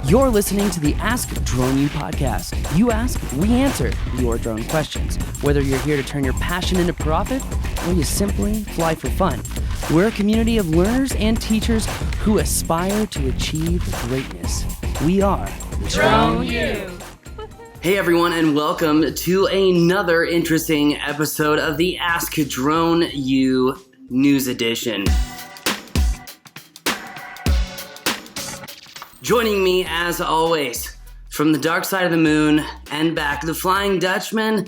You're listening to the Ask Drone U podcast. You ask, we answer your drone questions. Whether you're here to turn your passion into profit or you simply fly for fun, we're a community of learners and teachers who aspire to achieve greatness. We are Drone U. Hey everyone, and welcome to another interesting episode of the Ask Drone U News Edition. Joining me, as always, from the dark side of the moon and back, the Flying Dutchman.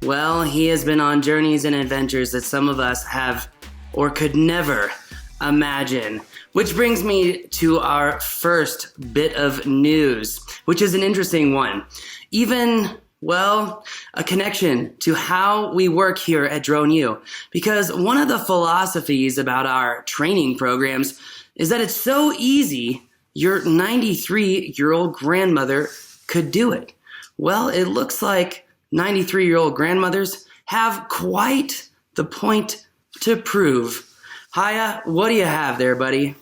Well, he has been on journeys and adventures that some of us have or could never imagine. Which brings me to our first bit of news, which is an interesting one. Even, well, a connection to how we work here at Drone U. Because one of the philosophies about our training programs is that it's so easy your 93-year-old grandmother could do it. Well, it looks like 93-year-old grandmothers have quite the point to prove. Hiya, what do you have there, buddy?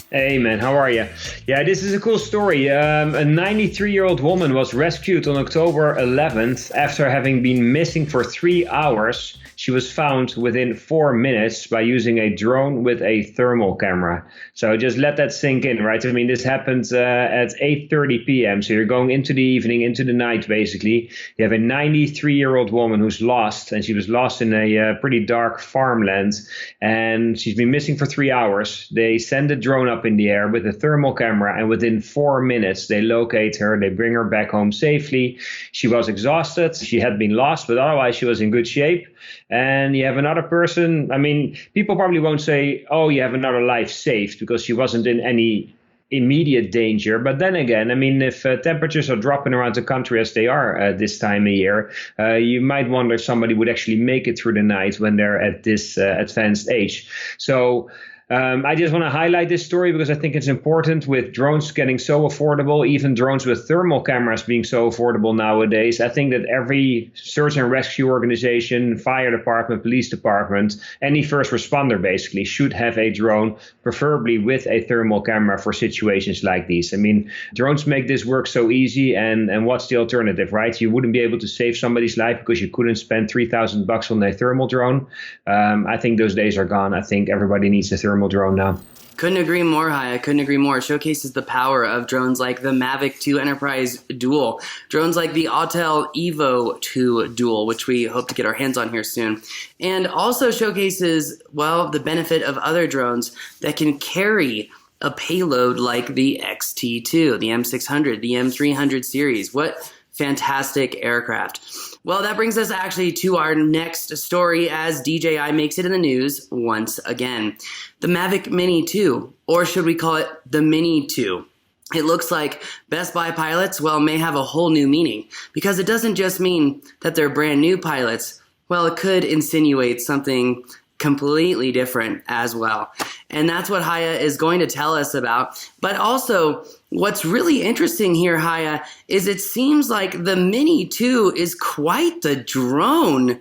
Hey man, how are you? Yeah, this is a cool story. A 93-year-old woman was rescued on October 11th after having been missing for 3 hours. She was found within 4 minutes by using a drone with a thermal camera. So just let that sink in, right? I mean, this happened at 8:30 p.m. So you're going into the evening, into the night, basically. You have a 93-year-old woman who's lost, and she was lost in a pretty dark farmland. And she's been missing for 3 hours. They send a drone up in the air with a thermal camera, and within 4 minutes, they locate her. They bring her back home safely. She was exhausted. She had been lost, but otherwise she was in good shape. And you have another person, I mean, people probably won't say, oh, you have another life saved because she wasn't in any immediate danger. But then again, I mean, if temperatures are dropping around the country as they are this time of year, you might wonder if somebody would actually make it through the night when they're at this advanced age. So I just want to highlight this story because I think it's important with drones getting so affordable, even drones with thermal cameras being so affordable nowadays. I think that every search and rescue organization, fire department, police department, any first responder basically should have a drone, preferably with a thermal camera for situations like these. I mean, drones make this work so easy, and what's the alternative, right? You wouldn't be able to save somebody's life because you couldn't spend $3,000 on a thermal drone. I think those days are gone. I think everybody needs a thermal drone now. Couldn't agree more, Hi. Couldn't agree more. It showcases the power of drones like the Mavic 2 Enterprise Dual, drones like the Autel Evo 2 Dual, which we hope to get our hands on here soon, and also showcases, well, the benefit of other drones that can carry a payload like the XT2, the M600, the M300 series. What fantastic aircraft. Well, that brings us actually to our next story as DJI makes it in the news once again. The Mavic Mini 2, or should we call it the Mini 2? It looks like Best Buy pilots, well, may have a whole new meaning because it doesn't just mean that they're brand new pilots. Well, it could insinuate something completely different as well. And that's what Haya is going to tell us about. But also, what's really interesting here, Haya, is it seems like the Mini 2 is quite the drone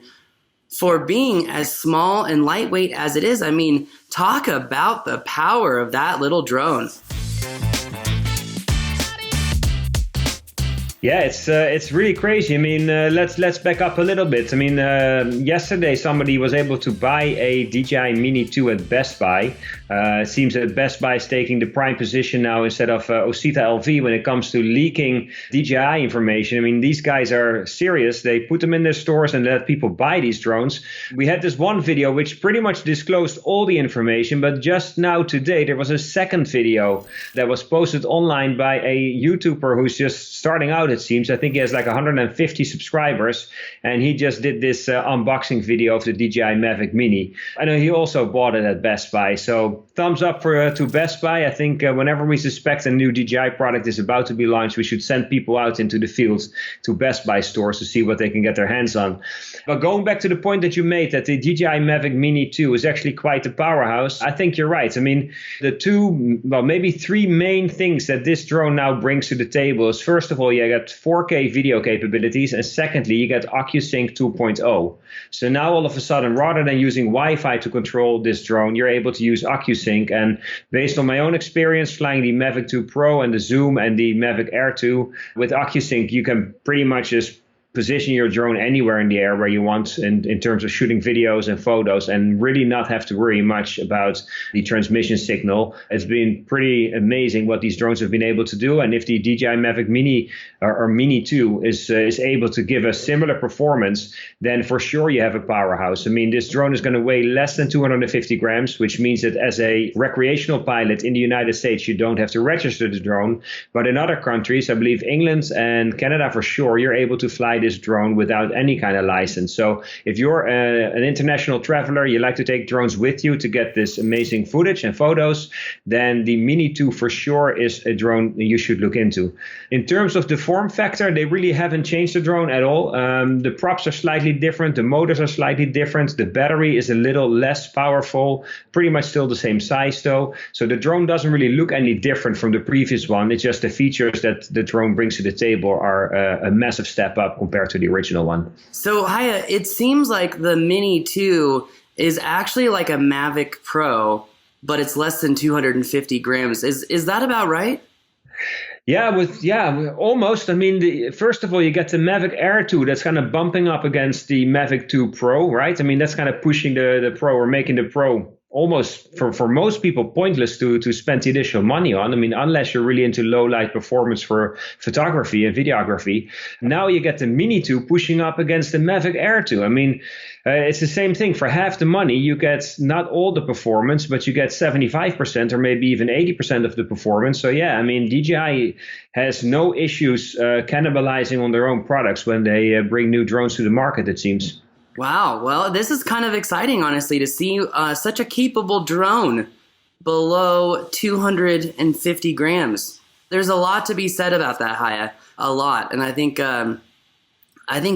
for being as small and lightweight as it is. I mean, talk about the power of that little drone. Yeah, it's really crazy. I mean, let's back up a little bit. I mean, yesterday somebody was able to buy a DJI Mini 2 at Best Buy. It seems that Best Buy is taking the prime position now instead of Osita LV when it comes to leaking DJI information. I mean, these guys are serious. They put them in their stores and let people buy these drones. We had this one video which pretty much disclosed all the information, but just now today there was a second video that was posted online by a YouTuber who's just starting out, it seems. I think he has like 150 subscribers, and he just did this unboxing video of the DJI Mavic Mini. I know he also bought it at Best Buy, so thumbs up to Best Buy. I think whenever we suspect a new DJI product is about to be launched, we should send people out into the fields to Best Buy stores to see what they can get their hands on. But going back to the point that you made, that the DJI Mavic Mini 2 is actually quite a powerhouse, I think you're right. I mean, the two, well, maybe three main things that this drone now brings to the table is, first of all, you get 4K video capabilities, and secondly, you get OcuSync 2.0. So now all of a sudden, rather than using Wi-Fi to control this drone, you're able to use OcuSync. And based on my own experience flying the Mavic 2 Pro and the Zoom and the Mavic Air 2, with OcuSync, you can pretty much just position your drone anywhere in the air where you want in terms of shooting videos and photos, and really not have to worry much about the transmission signal. It's been pretty amazing what these drones have been able to do. And if the DJI Mavic Mini or Mini 2 is able to give a similar performance, then for sure you have a powerhouse. I mean, this drone is going to weigh less than 250 grams, which means that as a recreational pilot in the United States, you don't have to register the drone. But in other countries, I believe England and Canada for sure, you're able to fly this drone without any kind of license. So if you're an international traveler, you like to take drones with you to get this amazing footage and photos, then the Mini 2 for sure is a drone you should look into. In terms of the form factor, they really haven't changed the drone at all. The props are slightly different, the motors are slightly different, the battery is a little less powerful, pretty much still the same size though. So the drone doesn't really look any different from the previous one. It's just the features that the drone brings to the table are a massive step up compared to the original one. So Haya, it seems like the Mini 2 is actually like a Mavic Pro, but it's less than 250 grams. Is that about right? Yeah, almost. I mean, first of all, you get the Mavic Air 2 that's kind of bumping up against the Mavic 2 Pro, right? I mean, that's kind of pushing the Pro or making the Pro almost for most people pointless to spend the additional money on. I mean, unless you're really into low light performance for photography and videography. Now you get the Mini 2 pushing up against the Mavic Air 2. I mean, it's the same thing. For half the money, you get not all the performance, but you get 75% or maybe even 80% of the performance. So yeah, I mean, DJI has no issues cannibalizing on their own products when they bring new drones to the market, it seems. Wow. Well, this is kind of exciting, honestly, to see such a capable drone below 250 grams. There's a lot to be said about that, Haya. A lot. And I think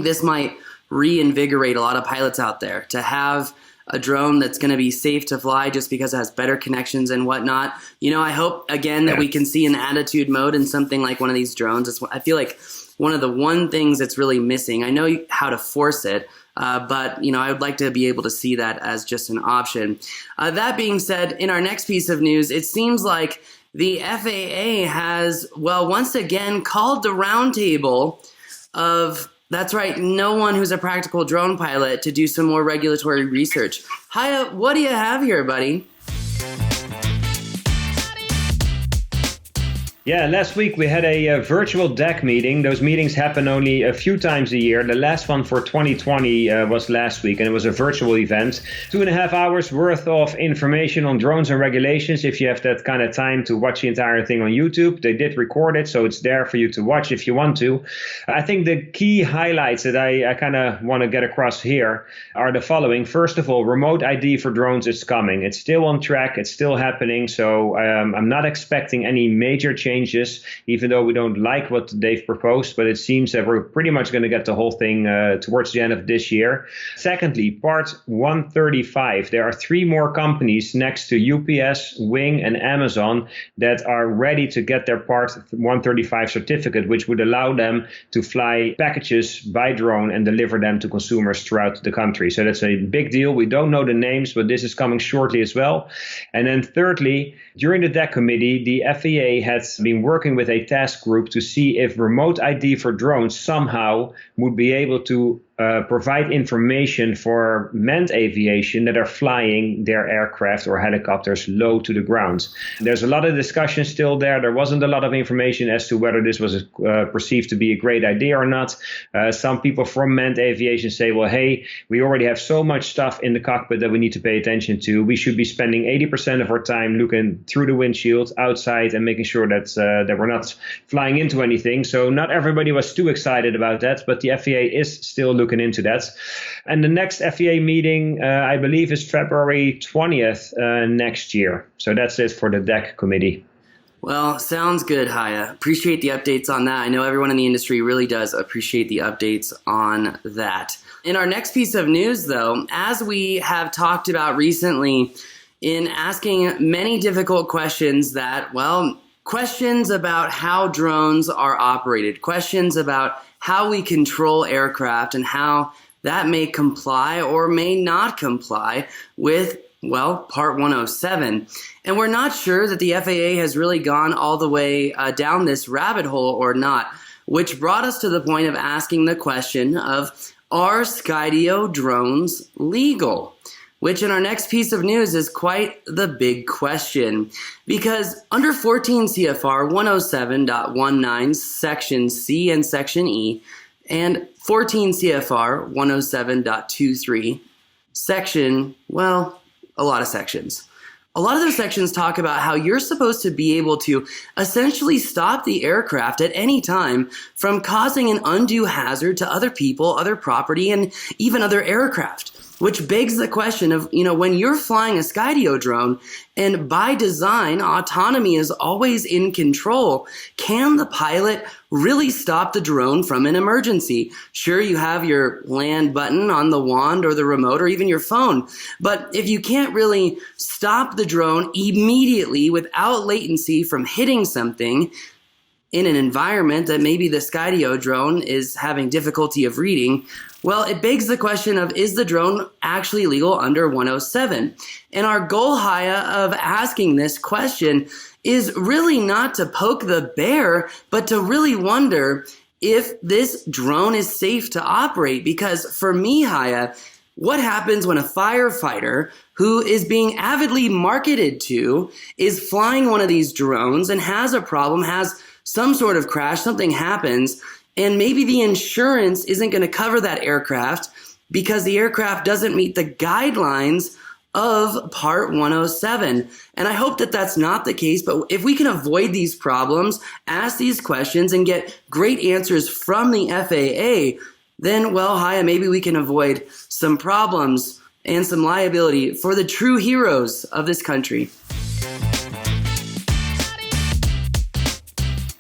this might reinvigorate a lot of pilots out there to have a drone that's going to be safe to fly just because it has better connections and whatnot. You know, I hope, again, that we can see an attitude mode in something like one of these drones. I feel like one of the things that's really missing. I know how to force it, but, you know, I would like to be able to see that as just an option. That being said, in our next piece of news, it seems like the FAA has, well, once again called the roundtable of, that's right, no one who's a practical drone pilot to do some more regulatory research. Haya, what do you have here, buddy? Yeah, last week we had a virtual DEC meeting. Those meetings happen only a few times a year. The last one for 2020 was last week, and it was a virtual event. 2.5 hours worth of information on drones and regulations. If you have that kind of time to watch the entire thing on YouTube, they did record it, so it's there for you to watch if you want to. I think the key highlights that I kind of want to get across here are the following. First of all, remote ID for drones is coming. It's still on track. It's still happening. So I'm not expecting any major changes, even though we don't like what they've proposed, but it seems that we're pretty much going to get the whole thing towards the end of this year. Secondly, Part 135. There are 3 more companies next to UPS, Wing, and Amazon that are ready to get their Part 135 certificate, which would allow them to fly packages by drone and deliver them to consumers throughout the country. So that's a big deal. We don't know the names, but this is coming shortly as well. And then thirdly, during the DEC committee, the FAA has been working with a task group to see if remote ID for drones somehow would be able to provide information for manned aviation that are flying their aircraft or helicopters low to the ground. There's a lot of discussion still there. There wasn't a lot of information as to whether this was perceived to be a great idea or not. Some people from manned aviation say, well, hey, we already have so much stuff in the cockpit that we need to pay attention to. We should be spending 80% of our time looking through the windshield outside and making sure that we're not flying into anything. So not everybody was too excited about that, but the FAA is still looking into that. And the next FAA meeting, I believe, is February 20th next year. So that's it for the DEC committee. Well, sounds good, Haya. Appreciate the updates on that. I know everyone in the industry really does appreciate the updates on that. In our next piece of news, though, as we have talked about recently, in asking many difficult questions that, well, questions about how drones are operated, questions about how we control aircraft and how that may comply or may not comply with, well, Part 107. And we're not sure that the FAA has really gone all the way down this rabbit hole or not, which brought us to the point of asking the question of, are Skydio drones legal? Which in our next piece of news is quite the big question. Because under 14 CFR 107.19 Section C and Section E, and 14 CFR 107.23 Section, well, a lot of sections. A lot of those sections talk about how you're supposed to be able to essentially stop the aircraft at any time from causing an undue hazard to other people, other property, and even other aircraft. Which begs the question of, when you're flying a Skydio drone, and by design, autonomy is always in control, can the pilot really stop the drone from an emergency? Sure, you have your land button on the wand or the remote or even your phone, but if you can't really stop the drone immediately without latency from hitting something in an environment that maybe the Skydio drone is having difficulty of reading, well, it begs the question of, is the drone actually legal under 107? And our goal, Haya, of asking this question is really not to poke the bear, but to really wonder if this drone is safe to operate. Because for me, Haya, what happens when a firefighter who is being avidly marketed to is flying one of these drones and has a problem, has some sort of crash, something happens, and maybe the insurance isn't going to cover that aircraft because the aircraft doesn't meet the guidelines of Part 107. And I hope that that's not the case, but if we can avoid these problems, ask these questions, and get great answers from the FAA, then, well, Haya, maybe we can avoid some problems and some liability for the true heroes of this country.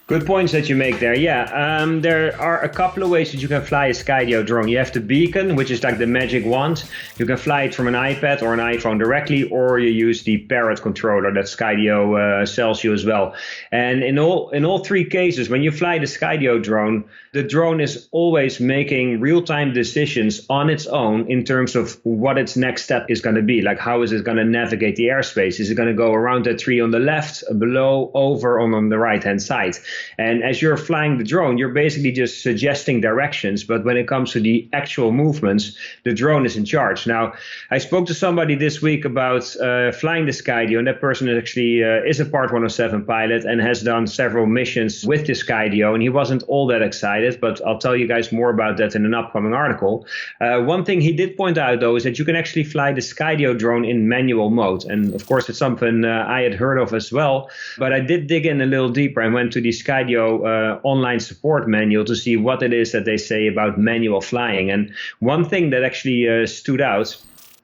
Good points that you make there. Yeah, there are a couple of ways that you can fly a Skydio drone. You have the beacon, which is like the magic wand. You can fly it from an iPad or an iPhone directly, or you use the Parrot controller that Skydio sells you as well. And in all three cases, when you fly the Skydio drone, the drone is always making real-time decisions on its own in terms of what its next step is going to be. Like, how is it going to navigate the airspace? Is it going to go around that tree on the left, below, over, or on the right-hand side? And as you're flying the drone, you're basically just suggesting directions. But when it comes to the actual movements, the drone is in charge. Now, I spoke to somebody this week about flying the Skydio, and that person actually is a Part 107 pilot and has done several missions with the Skydio, and he wasn't all that excited, but I'll tell you guys more about that in an upcoming article. One thing he did point out, though, is that you can actually fly the Skydio drone in manual mode. And of course, it's something I had heard of as well, but I did dig in a little deeper and went to the Skydio online support manual to see what it is that they say about manual flying. And one thing that actually stood out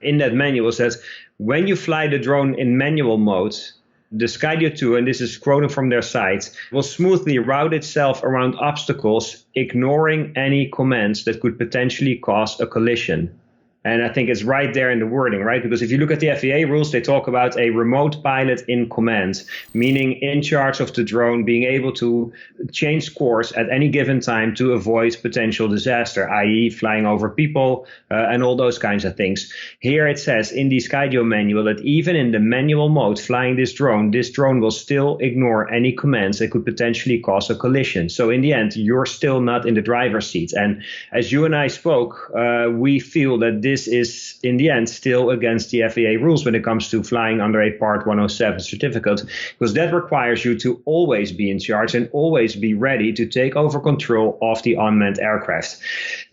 in that manual says, when you fly the drone in manual mode, the Skydio 2, and this is quoting from their site, will smoothly route itself around obstacles, ignoring any commands that could potentially cause a collision. And I think it's right there in the wording, right? Because if you look at the FAA rules, they talk about a remote pilot in command, meaning in charge of the drone, being able to change course at any given time to avoid potential disaster, i.e. flying over people and all those kinds of things. Here it says in the Skydio manual that even in the manual mode flying this drone will still ignore any commands that could potentially cause a collision. So in the end, you're still not in the driver's seat. And as you and I spoke, we feel that this is in the end still against the FAA rules when it comes to flying under a Part 107 certificate, because that requires you to always be in charge and always be ready to take over control of the unmanned aircraft.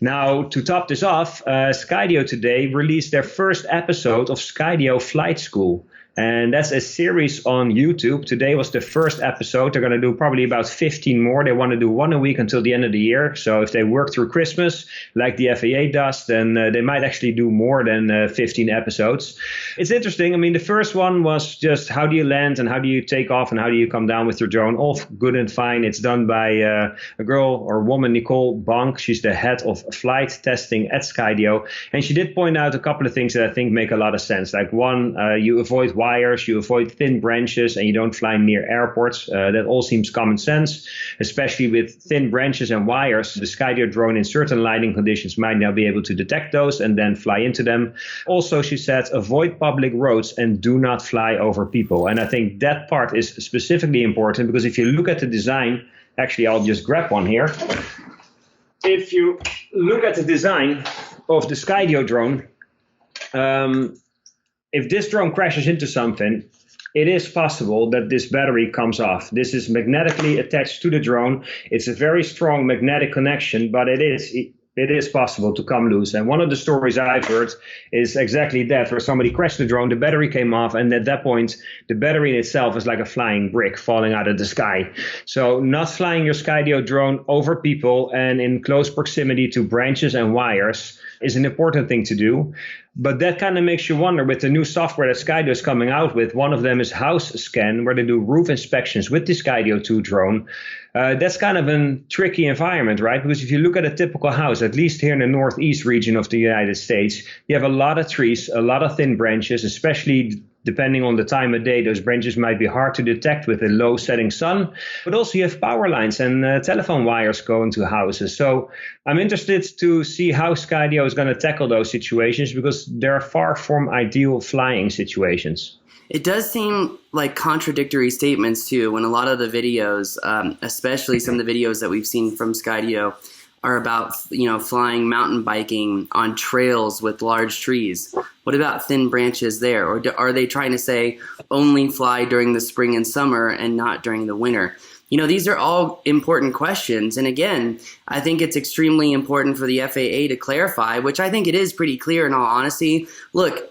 Now, to top this off, Skydio today released their first episode of Skydio Flight School. And that's a series on YouTube. Today was the first episode. They're going to do probably about 15 more. They want to do one a week until the end of the year. So if they work through Christmas, like the FAA does, then they might actually do more than 15 episodes. It's interesting. I mean, the first one was just how do you land and how do you take off and how do you come down with your drone? All good and fine. It's done by a girl or woman, Nicole Bonk. She's the head of flight testing at Skydio. And she did point out a couple of things that I think make a lot of sense. Like one, you avoid wires, you avoid thin branches, and you don't fly near airports. That all seems common sense, especially with thin branches and wires. The Skydio drone in certain lighting conditions might not be able to detect those and then fly into them. Also, she said, avoid public roads and do not fly over people. And I think that part is specifically important because if you look at the design, actually, I'll just grab one here. If you look at the design of the Skydio drone, if this drone crashes into something, it is possible that this battery comes off. This is magnetically attached to the drone. It's a very strong magnetic connection, but it is possible to come loose. And one of the stories I've heard is exactly that, where somebody crashed the drone, the battery came off, and at that point, the battery in itself is like a flying brick falling out of the sky. So not flying your Skydio drone over people and in close proximity to branches and wires is an important thing to do. But that kind of makes you wonder with the new software that Skydio is coming out with. One of them is House Scan, where they do roof inspections with the Skydio 2 drone. That's kind of a tricky environment, right? Because if you look at a typical house, at least here in the northeast region of the United States, you have a lot of trees, a lot of thin branches, especially depending on the time of day. Those branches might be hard to detect with a low setting sun, but also you have power lines and telephone wires going to houses. So I'm interested to see how Skydio is going to tackle those situations because they're far from ideal flying situations. It does seem like contradictory statements too, when a lot of the videos, especially some of the videos that we've seen from Skydio, are about, flying mountain biking on trails with large trees. What about thin branches there? Or are they trying to say only fly during the spring and summer and not during the winter? These are all important questions. And again, I think it's extremely important for the FAA to clarify, which I think it is pretty clear in all honesty. Look,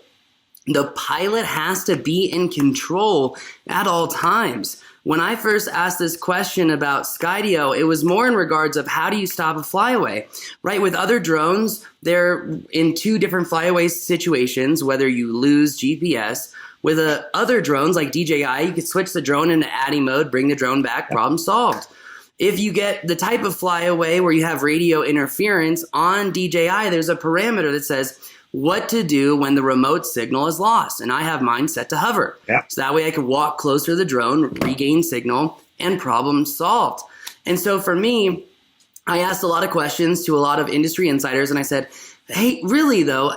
the pilot has to be in control at all times. When I first asked this question about Skydio, it was more in regards of how do you stop a flyaway, right? With other drones, they're in two different flyaway situations, whether you lose GPS. With other drones like DJI, you could switch the drone into Atti mode, bring the drone back, problem solved. If you get the type of flyaway where you have radio interference on DJI, there's a parameter that says what to do when the remote signal is lost. And I have mine set to hover. Yep. So that way I could walk closer to the drone, regain signal, and problem solved. And so for me, I asked a lot of questions to a lot of industry insiders, and I said, hey, really though,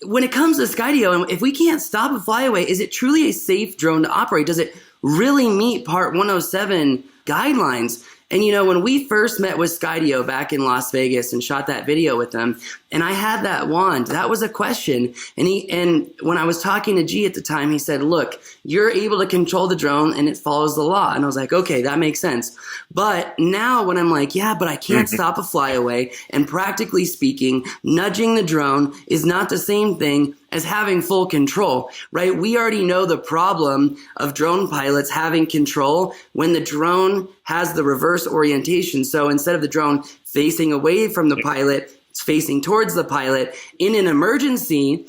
when it comes to Skydio, if we can't stop a flyaway, is it truly a safe drone to operate? Does it really meet Part 107 guidelines? And when we first met with Skydio back in Las Vegas and shot that video with them, and I had that wand, that was a question. And when I was talking to G at the time, he said, look, you're able to control the drone and it follows the law. And I was like, okay, that makes sense. But now when I'm like, yeah, but I can't stop a flyaway, and practically speaking, nudging the drone is not the same thing as having full control, right? We already know the problem of drone pilots having control when the drone has the reverse orientation. So instead of the drone facing away from the pilot, it's facing towards the pilot. In an emergency,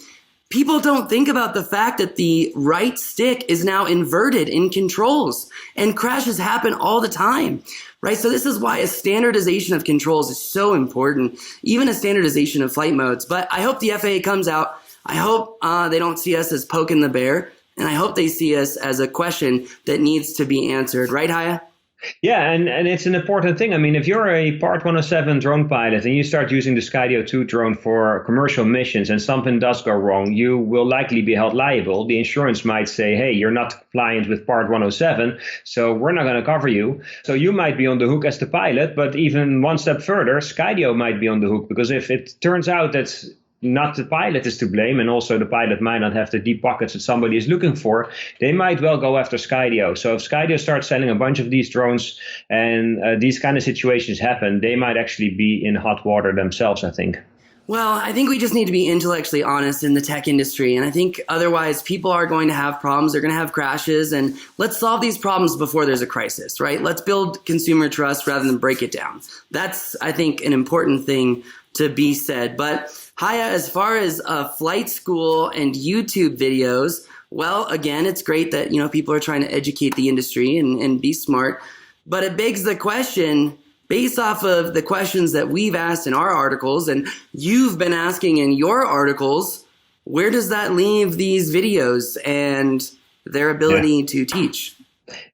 people don't think about the fact that the right stick is now inverted in controls, and crashes happen all the time, right? So this is why a standardization of controls is so important, even a standardization of flight modes. But I hope the FAA comes out. I hope they don't see us as poking the bear, and I hope they see us as a question that needs to be answered. Right, Haya? Yeah, and it's an important thing. I mean, if you're a Part 107 drone pilot and you start using the Skydio 2 drone for commercial missions and something does go wrong, you will likely be held liable. The insurance might say, hey, you're not compliant with Part 107, so we're not going to cover you. So you might be on the hook as the pilot, but even one step further, Skydio might be on the hook, because if it turns out that not the pilot is to blame, and also the pilot might not have the deep pockets that somebody is looking for, they might well go after Skydio. So if Skydio starts selling a bunch of these drones and these kind of situations happen, they might actually be in hot water themselves, I think. Well, I think we just need to be intellectually honest in the tech industry. And I think otherwise people are going to have problems. They're going to have crashes. And let's solve these problems before there's a crisis, right? Let's build consumer trust rather than break it down. That's, I think, an important thing to be said. But Haya, as far as flight school and YouTube videos, well, again, it's great that, people are trying to educate the industry and be smart. But it begs the question, based off of the questions that we've asked in our articles and you've been asking in your articles, where does that leave these videos and their ability to teach?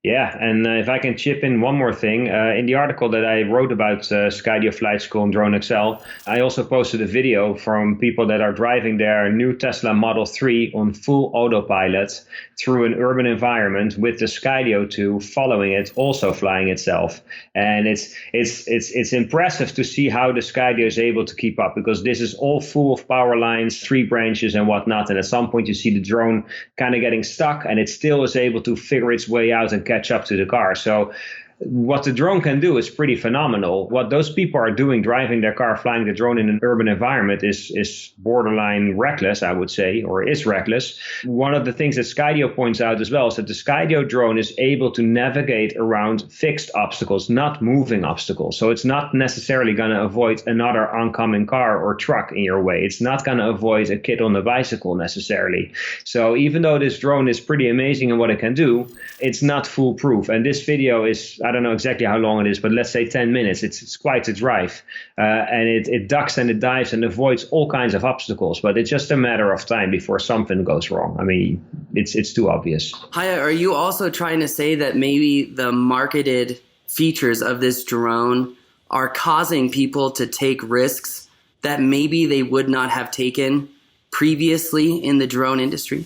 Yeah, and if I can chip in one more thing, in the article that I wrote about Skydio Flight School and Drone Excel, I also posted a video from people that are driving their new Tesla Model 3 on full autopilot through an urban environment with the Skydio 2 following it, also flying itself. And it's impressive to see how the Skydio is able to keep up, because this is all full of power lines, tree branches and whatnot. And at some point you see the drone kind of getting stuck, and it still is able to figure its way out and catch up to the car. So what the drone can do is pretty phenomenal. What those people are doing, driving their car, flying the drone in an urban environment, is borderline reckless, I would say, or is reckless. One of the things that Skydio points out as well is that the Skydio drone is able to navigate around fixed obstacles, not moving obstacles. So it's not necessarily going to avoid another oncoming car or truck in your way. It's not going to avoid a kid on a bicycle necessarily. So even though this drone is pretty amazing in what it can do, it's not foolproof. And this video is, I don't know exactly how long it is, but let's say 10 minutes. It's quite a drive. And it ducks and it dives and avoids all kinds of obstacles. But it's just a matter of time before something goes wrong. I mean, it's too obvious. Haya, are you also trying to say that maybe the marketed features of this drone are causing people to take risks that maybe they would not have taken previously in the drone industry?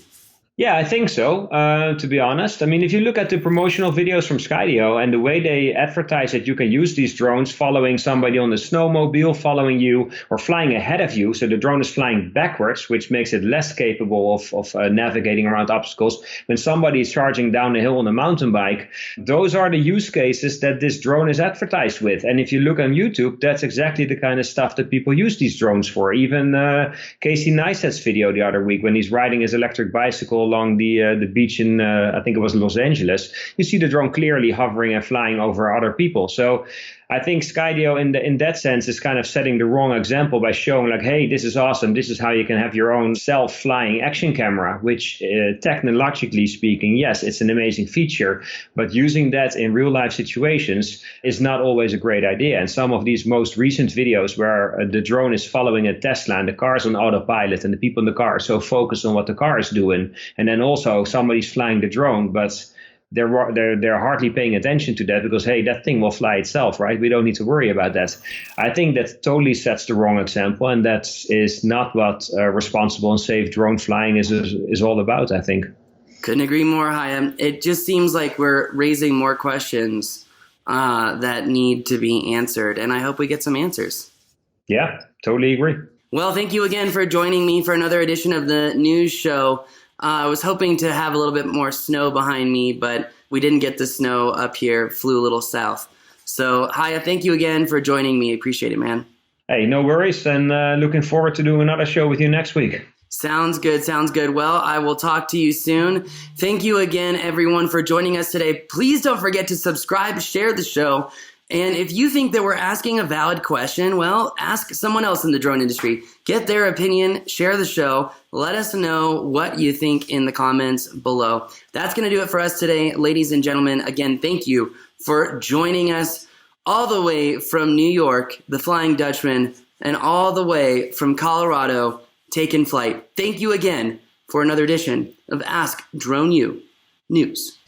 Yeah, I think so, to be honest. I mean, if you look at the promotional videos from Skydio and the way they advertise that you can use these drones following somebody on the snowmobile, following you, or flying ahead of you, so the drone is flying backwards, which makes it less capable of navigating around obstacles. When somebody is charging down a hill on a mountain bike, those are the use cases that this drone is advertised with. And if you look on YouTube, that's exactly the kind of stuff that people use these drones for. Even Casey Neistat's video the other week, when he's riding his electric bicycle along the beach in, I think it was Los Angeles, you see the drone clearly hovering and flying over other people. So I think Skydio in that sense is kind of setting the wrong example by showing like, hey, this is awesome. This is how you can have your own self-flying action camera, which technologically speaking, yes, it's an amazing feature. But using that in real life situations is not always a great idea. And some of these most recent videos where the drone is following a Tesla and the car is on autopilot and the people in the car are so focused on what the car is doing. And then also somebody's flying the drone, but they're hardly paying attention to that because, hey, that thing will fly itself, right? We don't need to worry about that. I think that totally sets the wrong example, and that is not what responsible and safe drone flying is all about, I think. Couldn't agree more, Haya. It just seems like we're raising more questions that need to be answered, and I hope we get some answers. Yeah, totally agree. Well, thank you again for joining me for another edition of the news show. I was hoping to have a little bit more snow behind me, but we didn't get the snow up here, flew a little south. So, Haya, thank you again for joining me. Appreciate it, man. Hey, no worries, and looking forward to doing another show with you next week. Sounds good, sounds good. Well, I will talk to you soon. Thank you again, everyone, for joining us today. Please don't forget to subscribe, share the show. And if you think that we're asking a valid question, well, ask someone else in the drone industry. Get their opinion, share the show. Let us know what you think in the comments below. That's going to do it for us today, ladies and gentlemen. Again, thank you for joining us all the way from New York, the Flying Dutchman, and all the way from Colorado, taking flight. Thank you again for another edition of Ask Drone U News.